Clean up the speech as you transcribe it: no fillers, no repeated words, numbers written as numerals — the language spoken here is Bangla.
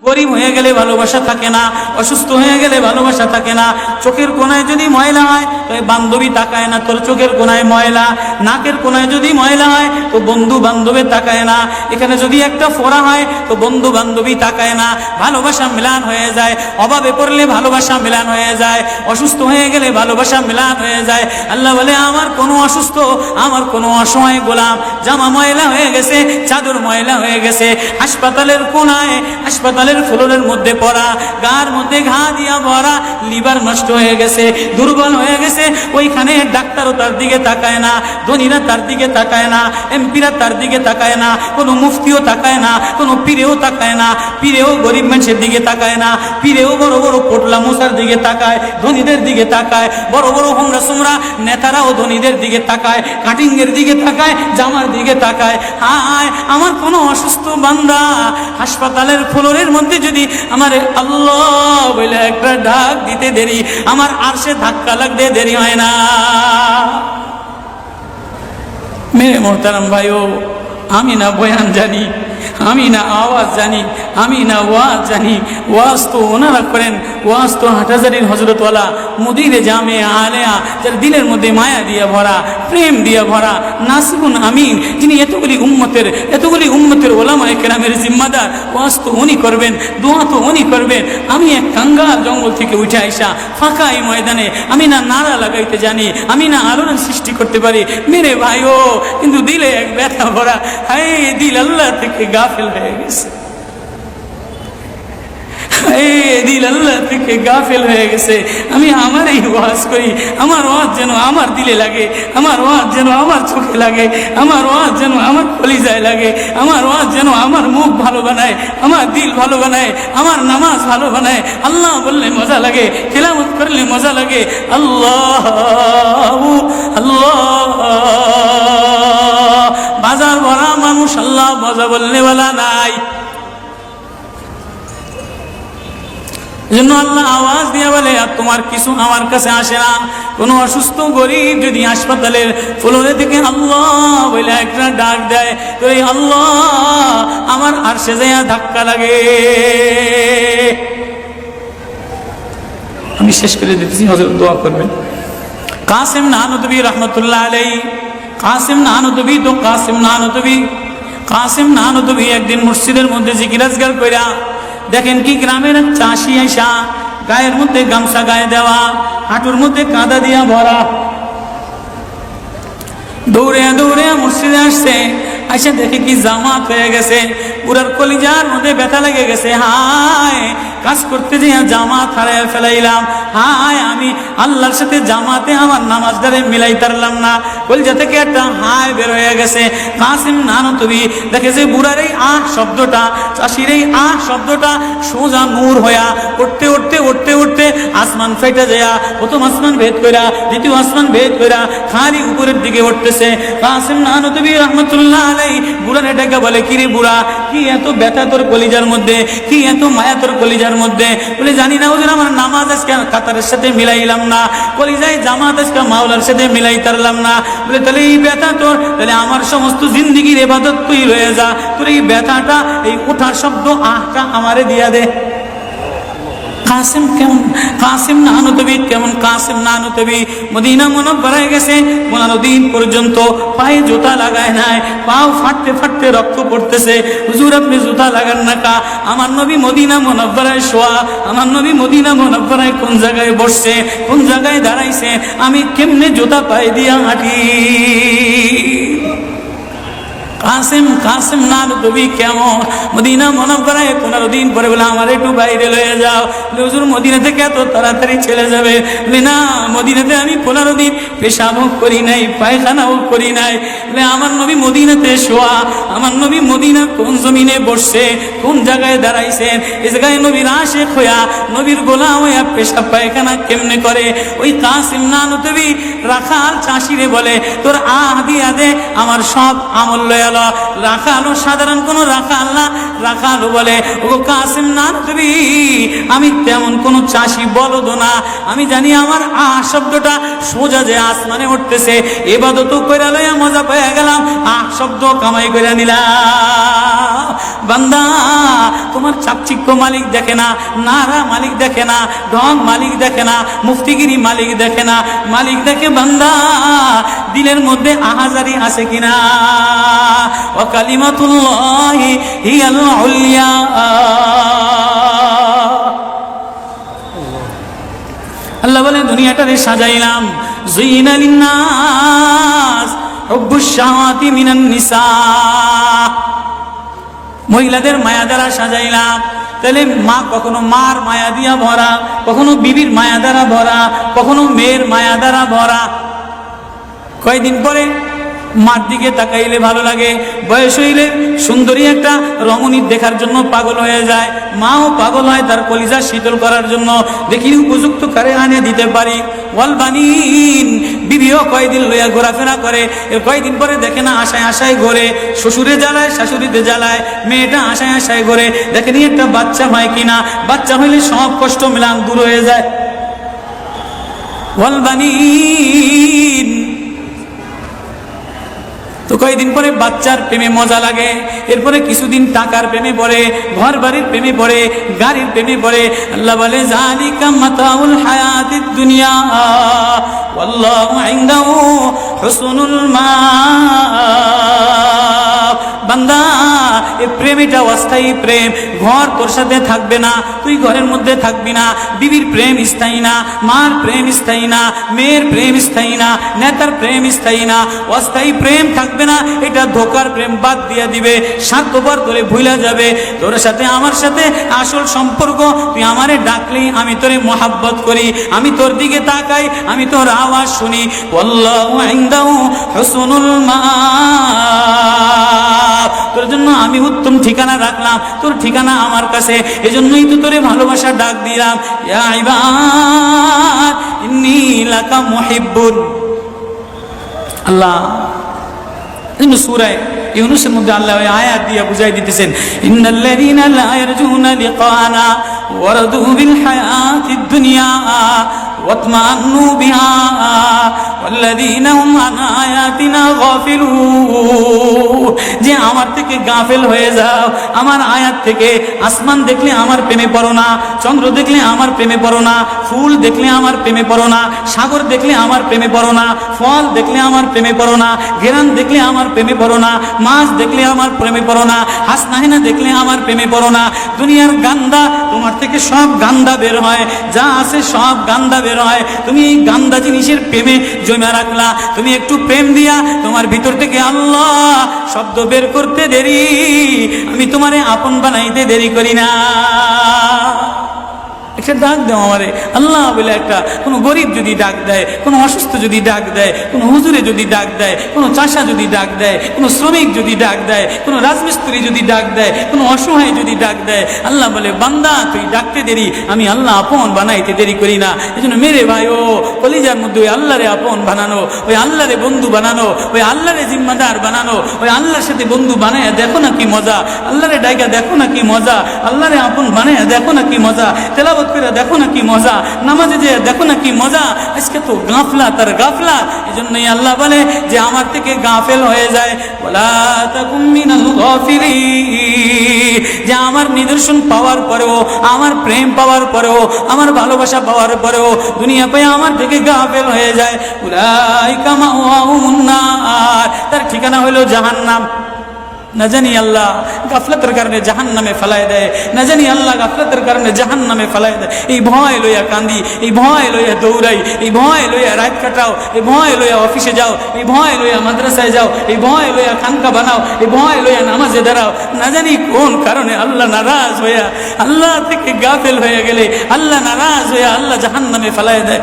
গরিব হয়ে গেলে ভালোবাসা থাকে না, অসুস্থ হয়ে গেলে ভালোবাসা থাকে না। চোখের কোনায় যদি ময়লা হয় তো বান্ধবী তাকায় না তোর চোখের কোনায় ময়লা, নাকের কোনায় যদি ময়লা হয় তো বন্ধু বান্ধবী তাকায় না, এখানে যদি একটা ফোড়া হয় তো বন্ধু বান্ধবী তাকায় না। ভালোবাসা মিলান হয়ে যায়, অভাবে পড়লে ভালোবাসা মিলান হয়ে যায়, অসুস্থ হয়ে গেলে ভালোবাসা মিলান হয়ে যায়। আল্লাহ বলে আমার কোনো অসুস্থ, আমার কোনো অসহায় গোলাম জামা ময়লা হয়ে গেছে, চাদর ময়লা হয়ে গেছে, হাসপাতালের কোনায় হাসপাতালের ফ্লোরের মধ্যে পড়া, গার মধ্যে ঘা দিয়া ভরা, লিভার নষ্ট হয়ে গেছে, দুর্বল হয়ে গেছে, ওইখানে ডাক্তারও তার দিকে তাকায় না, ধনীরা তার দিকে তাকায় না, এমপিরা তার দিকে তাকায় না, কোনো মুফতিও তাকায় না, কোনো পীরেও তাকায় না, পীরেও গরিব মানুষের দিকে তাকায় না, পীরেও বড় বড় পোটলা মশার দিকে তাকায়, ধনীদের দিকে তাকায়, বড় বড় হোমরা সোমরা নেতারাও ধনীদের দিকে তাকায়, কাটিং এর দিকে তাকায়, জামার দিকে তাকায়। হায় আমার কোনো অসুস্থ বান্দা হাসপাতালের ফ্লোরের মধ্যে যদি আমার আল্লাহ বলে একটা ডাক দিতে দেরি, আমার আরশে ধাক্কা লাগতে দেরি হয় না। মেরে মোহতারাম ভাইও, আমি না বয়ান জানি, আমি না আওয়াজ জানি, আমি না ওয়াজ জানি, ওয়াজ তো ওনারা করেন, ওয়াজ তো হাটহাজারির হজরতওয়ালা মুদিরে জামে আলেয়া, যার দিলের মধ্যে মায়া দিয়া ভরা, প্রেম দিয়া ভরা, নাসিবুন আমিন, যিনি এতগুলি উম্মতের ওলামায়ে কেরামের জিম্মাদার, ওয়াজ তো উনি করবেন, দোয়া তো উনি করবেন। আমি এক কাঙ্গাল জঙ্গল থেকে উঠে আইসা ফাঁকা এই ময়দানে আমি না নারা লাগাইতে জানি, আমি না আলোড়ন সৃষ্টি করতে পারি মেরে ভাইও, কিন্তু দিলে এক ব্যথা ভরা, হায় দিল আল্লাহ থেকে গাফিল হয়ে গেছে, দিল আল্লাহ থেকে গাফিল হয়ে গেছে। আমি আমার এই ওয়াজ করি, আমার ওয়াজ যেন আমার দিলে লাগে, আমার ওয়াজ যেন আমার চোখে লাগে, আমার ওয়াজ যেন আমার কলিজায় লাগে, আমার ওয়াজ যেন আমার মুখ ভালো বানায়, আমার দিল ভালো বানায়, আমার নামাজ ভালো বানায়। আল্লাহ বললে মজা লাগে, তিলাওয়াত করলে মজা লাগে। আল্লাহ আল্লাহ, বাজার ভরা মানুষ, আল্লাহ মজা বললে বলা নাই। জন্য আল্লাহ আওয়াজ দিয়ে বলে আর তোমার কিছু আমার কাছে আসে না। কোনো অসুস্থ গরিব যদি হাসপাতালের ফ্লোরে থেকে আল্লাহ বলে একটা ডাক দেয় তো এই আল্লাহ আমার আরশে যাইয়া ধাক্কা লাগে। আমি শেষ করে দিতেছি, হযরত দোয়া করবেন। কাসিম নানুতুবি রহমতুল্লাহ আলাইহি, কাসিম নানুতুবি একদিন মসজিদের মধ্যে জিকির আজকার কইরা দেখেন কি গ্রামের চাষি আইসা গায়ের মধ্যে গামছা গায়ে দেওয়া, হাঁটুর মধ্যে কাদা দিয়া ভরা, দৌড়ে দৌড়ে মসজিদে আসছে। আইসা দেখে কি জামাত হয়ে গেছে, পুরার কলিজার মধ্যে ব্যথা লেগে গেছে। হায় কাজ করতে যেয়ে জামাত হারায় ফেলাইলাম, হায় আমি আল্লাহর সাথে জামাতে আমার নামাজদারে মিলাই পারলাম না। কলিজা থেকে একটা হায় বের হয়ে গেছে। কাসিম নানুতুবি দেখে যে বুড়ার এই আহ শব্দটা, চাষির এই আহ শব্দটা সোজা নূর হইয়া উঠতে উঠতে উঠতে উঠতে আসমান ফেটে যায়, প্রথম আসমান ভেদ কইরা দ্বিতীয় আসমান ভেদ কইরা খালি উপরের দিকে উঠতেছে। কাসিম নানুতুবি রহমতুল্লাহ আলাইহি বুড়ার এটাকে বলে, কিরে বুড়া কি এত ব্যথা তোর কলিজার মধ্যে, কি এত মায়া তোর কলিজার মধ্যে? বলে জানি না হুজুর, আমার নামাজ আজকে কাতারের সাথে মিলাইলাম না, কলিজায় জামাত আজকে মাওলার সাথে মিলাই তারলাম না। বলে তাহলে এই ব্যথা তোর, তাহলে আমার সমস্ত জিন্দিগির ইবাদত তুই রয়ে যা, তোর এই ব্যথাটা এই ওঠা শব্দ আহটা আমারে দিয়া দে। কাসিম কেমন, কাসিম নানুতুবি কেমন? কাসিম নানুতুবি মদিনা মুনাওয়ারায় গেছে, 15 দিন পর্যন্ত পায়ে জুতা লাগায় নাই, পাও ফাটতে ফাটতে রক্ত পড়তেছে। হুজুর আপনি জুতা লাগান না কা? আমার নবী মদিনা মুনাওয়ারায় শোয়া, আমার নবী মদিনা মুনাওয়ারায় কোন জায়গায় বসছে, কোন জায়গায় দাঁড়াইছে, আমি কেমনে জুতা পায়ে দিয়া হাঁটি? কাসিম নানুতুবি কেমন? মদিনা মুনাওয়ারায় 15 দিন পরে বলে আমার একটু বাইরে লয়ে যাও। হুজুর মদিনা থেকে এত তাড়াতাড়ি চলে যাবে? বলে না, মদিনাতে আমি 15 দিন পেশাবও করি নাই, পায়খানাও করি নাই। বলে আমার নবী মদিনাতে শোয়া, আমার নবী মদিনা কোন জমিনে বসছে, কোন জায়গায় দাঁড়াইছেন, এই জায়গায় নবীর আশিক হইয়া নবীর গোলাম হইয়া পেশাব পায়খানা কেমনে করে? ওই কাসিম নানুতুবি রাখাল চাষিরে বলে তোর আহ দিয়া দে, আমার সব আমল লয়া। রাখালো সাধারণ কোন রাখাল না, রাখালো বলে ও কাসিম নানুতুবি আমি তেমন কোনো চাষি বলদ না। আমি জানি আমার শব্দটা সোজা যে আসমানে উঠতেছে, ইবাদত কইরা লইয়া মজা পেয়ে গেলাম, শব্দ কামাই কইরা নিলাম। বান্দা, তোমার চাকচিক্য মালিক দেখে না, নারা মালিক দেখে না, ঢং মালিক দেখে না, মুফতিগিরি মালিক দেখে না, মালিক দেখে বান্দা দিলের মধ্যে আহাজারি আছে কিনা। ওয়া কালিমাতুল্লাহি হিয়াল উলিয়া। আল্লাহ বলে দুনিয়াটারে সাজাইলাম, যুইনা লিন্নাস হুব্বুশ শাহাওয়াতি মিনান নিসা, মহিলাদের মায়া দ্বারা সাজাইলাম। তাহলে মা কখনো মার মায়া দিয়া ভরা, কখনো বিবির মায়া দ্বারা ভরা, কখনো মেয়ের মায়া দ্বারা ভরা। কয়েকদিন পরে মার দিকে তাকাইলে ভালো লাগে, বয়স হইলে সুন্দরী একটা রমণী দেখার জন্য পাগল হয়ে যায়, মাও পাগল হয় তার কলিজা শীতল করার জন্য, দেখি উপযুক্ত কারে আনে দিতে পারি। ওয়াল বানিন, বিবিও কয়েকদিন লইয়া ঘোরাফেরা করে, এর কয়েকদিন পরে দেখে না আশায় আশায় ঘোরে, শ্বশুরে জ্বালায় শাশুড়িতে জ্বালায়, মেয়েটা আশায় আশায় ঘোরে, দেখেনি একটা বাচ্চা হয় কিনা, বাচ্চা হইলে সব কষ্ট মিলান দূর হয়ে যায়। ওয়াল বানিন, তো কয়েকদিন পরে বাচ্চার প্রেমে মজা লাগে, এরপরে কিছুদিন টাকার প্রেমে পড়ে, ঘর বাড়ির প্রেমে পড়ে, গাড়ির প্রেমে পড়ে। আল্লাহ বলে যালিকা মাতাউল হায়াতিদ দুনিয়া ওয়াল্লাহু ইনদাহু হুসনুল মাআব। বান্দা, এই প্রেমটা অস্থায়ী প্রেম, ঘর তোর সাথে থাকবে না, তুই ঘরের মধ্যে থাকবি না, বিবির প্রেম স্থায়ী না, মার প্রেম স্থায়ী না, মেয়ের প্রেম স্থায়ী না, নেতার প্রেম স্থায়ী না, অস্থায়ী প্রেম থাকবে না। এটা ধোকার প্রেম, বাদ দিয়ে দিবে, স্বার্থপর করে ভুলা যাবে। তোর সাথে আমার সাথে আসল সম্পর্ক, তুই আমারে ডাকলি আমি তোরে মোহাব্বত করি, আমি তোর দিকে তাকাই, আমি তোর আওয়াজ শুনি। আল্লাহু ইনদাহু হুসনুল মাআব, তোর জন্য আমি উত্তম ঠিকানা রাখলাম, তোর ঠিকানা আমার কাছে, এজন্যই তো তোরে ভালোবাসা ডাক দিলাম। ইয়া ইবাদ ইন্নী লাকা মুহিব্বুন। আল্লাহ সূরা ইউনূসের মধ্যে আল্লাহ ওই আয়াত দিয়ে বুঝাই দিতেছেন, ইন্নাল্লাযীনা লা ইয়ারজুনা লিকানা ওয়ারাদু বিল হায়াতিদ দুনিয়া ওয়াতমান্নু বিহা ওয়াল্লাযীনা হুম আন আয়াতিনা গাফিলুন। যে আমার থেকে গাফেল হয়ে যাও, আমার আয়াত থেকে। আসমান দেখলে আমার প্রেমে পড়ো না, চন্দ্র দেখলে আমার প্রেমে পড়ো না, ফুল দেখলে আমার প্রেমে পড়ো না, সাগর দেখলে আমার প্রেমে পড়ো না, ফল দেখলে আমার প্রেমে পড়ো না, ঘেরান দেখলে আমার প্রেমে পড়ো না, মাছ দেখলে আমার প্রেমে পড়ো না, হাসনাহিনা দেখলে আমার প্রেমে পড়ো না। দুনিয়ার গান্দা, তোমার থেকে সব গান্দা বের হয়, যা আছে সব গান্দা বের হয়। তুমি এই গান্দা জিনিসের প্রেমে জমা রাখলা, তুমি একটু প্রেম দিয়া তোমার ভিতর থেকে আল্লাহ শব্দ বের করতে দেরি, আমি তোমারে আপন বানাইতে দেরি করি না। একটা ডাক দাও আমারে আল্লাহ বলে, একটা কোনো গরিব যদি ডাক দেয়, কোনো অসুস্থ যদি ডাক দেয়, কোনো হুজুরে যদি ডাক দেয়, কোনো চাষা যদি ডাক দেয়, কোনো শ্রমিক যদি ডাক দেয়, কোনো রাজমিস্ত্রি যদি ডাক দেয়, কোনো অসহায় যদি ডাক দেয়, আল্লাহ বলে বান্দা তুই ডাকতে দেরি, আমি আল্লাহ আপন বানাইতে দেরি করি না। এই জন্য মেরে ভাই ও কলিজার মধ্যে ওই আল্লাহরে আপন বানানো, ওই আল্লাহরে বন্ধু বানানো, ওই আল্লাহরে জিম্মাদার বানানো, ওই আল্লাহর সাথে বন্ধু বানায় দেখো না কি মজা, আল্লাহরে ডাইকা দেখো না কি মজা, আল্লাহরে আপন বানায় দেখো না কি মজা, তেলাওয়াত করে দেখো না কি মজা, নামাজে যে দেখো না কি মজা। আজকে তো গাফলা তার গাফলা। এজন্যই আল্লাহ বলে যে আমার থেকে গাফেল হয়ে যায়, ওয়ালা তাকুম মিনাল গাফিলিন, যে আমার নিদর্শন পাওয়ার পরেও, আমার প্রেম পাওয়ার পরেও, আমার ভালোবাসা পাওয়ার পরেও দুনিয়া পেয়ে আমার থেকে গাফেল হয়ে যায়। উলাইকা মাওয়াহুমুন নার, তার ঠিকানা হলো জাহান্নাম। না জানি আল্লাহ গাফলতের কারণে জাহান্নামে ফেলায় দেয়, না জানি আল্লাহ গাফলতের কারণে জাহান্নামে ফেলায় দেয়। এই ভয় লইয়া কান্দি, এই ভয় লইয়া দৌড়াই, এই ভয় লইয়া রাত কাটাও, এই ভয় লইয়া অফিসে যাও, এই ভয় লইয়া মাদ্রাসায় যাও, এই ভয় লইয়া খানকা বানাও, এই ভয় লইয়া নামাজে দাঁড়াও। না জানি কোন কারণে আল্লাহ নারাজ হইয়া, আল্লাহ থেকে গাফেল হয়ে গেলে আল্লাহ নারাজ হইয়া আল্লাহ জাহান্নামে ফেলায় দেয়।